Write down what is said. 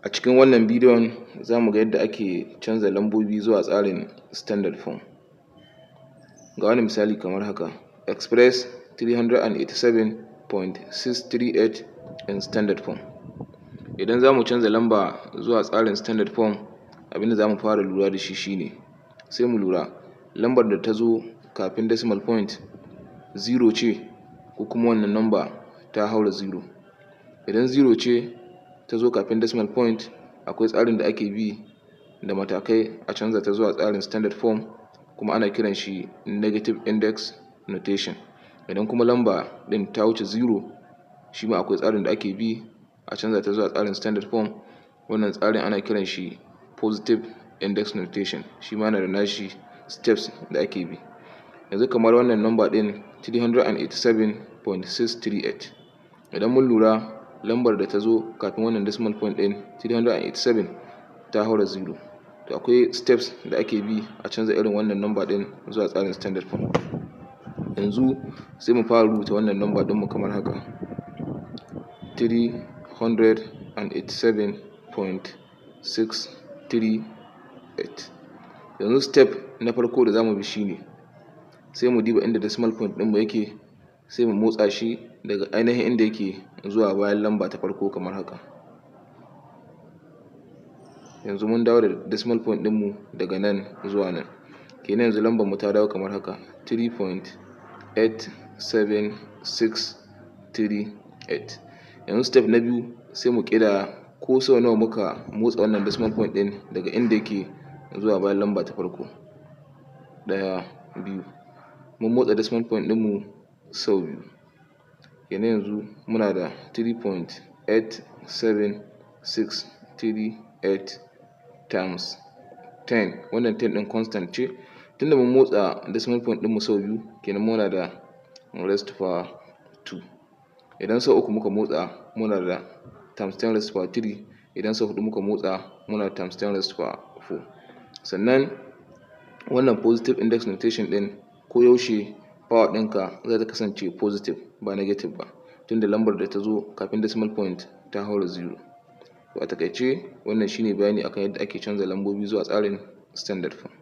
A cikin wannan bidiyon za mu ga yadda ake canza lambobi zuwa tsarin standard form. Ga wani misali kamar haka: express 387.638 in standard form. Idan za mu canza lamba zuwa tsarin standard form, abinda za mu fara lura da shi shine, sai mu lura lambar da ta zo kafin decimal point 0 ce ko kuma wannan lamba ta haura 0. Idan 0 ce ta zo kafin decimal point, akwai tsarin da ake bi da matakai a canza ta zuwa tsarin standard form, kuma ana kiran shi negative index notation. Idan kuma lamba ɗin ta wuce 0, shi ma akwai tsarin da ake bi a canza ta zuwa tsarin standard form. Wannan tsarin ana kiran shi positive index notation, shi ma yana da nashi steps da ake bi. Yanzu kamar wannan lamba ɗin 387.638, idan mun lura lambar da ta zo kafin wannan decimal point ɗin 387 ta haura 0, to akwai steps da ake bi a canza irin wannan lamba ɗin zuwa tsarin standard form. Yanzu sai mu fara rubuta wannan lamba ɗinmu kamar haka: 387.638. Yanzu step na farko da za mu bi shine, sai mu diba inda decimal point ɗinmu yake, sai mu motsa shi daga ainihin inda yake zuwa bayan lamba ta farko kamar haka. Yanzu mun dawo da decimal point ɗinmu daga nan zuwa nan, kenan yanzu lambar mu ta dawo kamar haka: 3.87638. Yanzu step na biyu, sai mu ƙidaya ko sau nawa muka motsa wannan decimal point ɗin daga inda yake zuwa bayan lamba ta farko. 1, 2. Mun motsa decimal point ɗinmu sau 2, kenan yanzu muna da 3.87638 times 10. Wannan 10 ɗin constant ce, tunda mun motsa decimal point ɗinmu sau 2, kenan muna da raised to power 2. Idan sau 3 muka motsa, muna da times 10 raised to power 3. Idan sau 4 muka motsa, muna da times 10 raised to power 4. Sannan wannan positive index notation ɗin, ko yaushe power ɗinka za ta kasance positive ba negative ba, tunda lambar da ta zo kafin decimal point ta haura 0. To a taƙaice wannan shine bayani akan yadda ake canza lambobi zuwa tsarin standard form.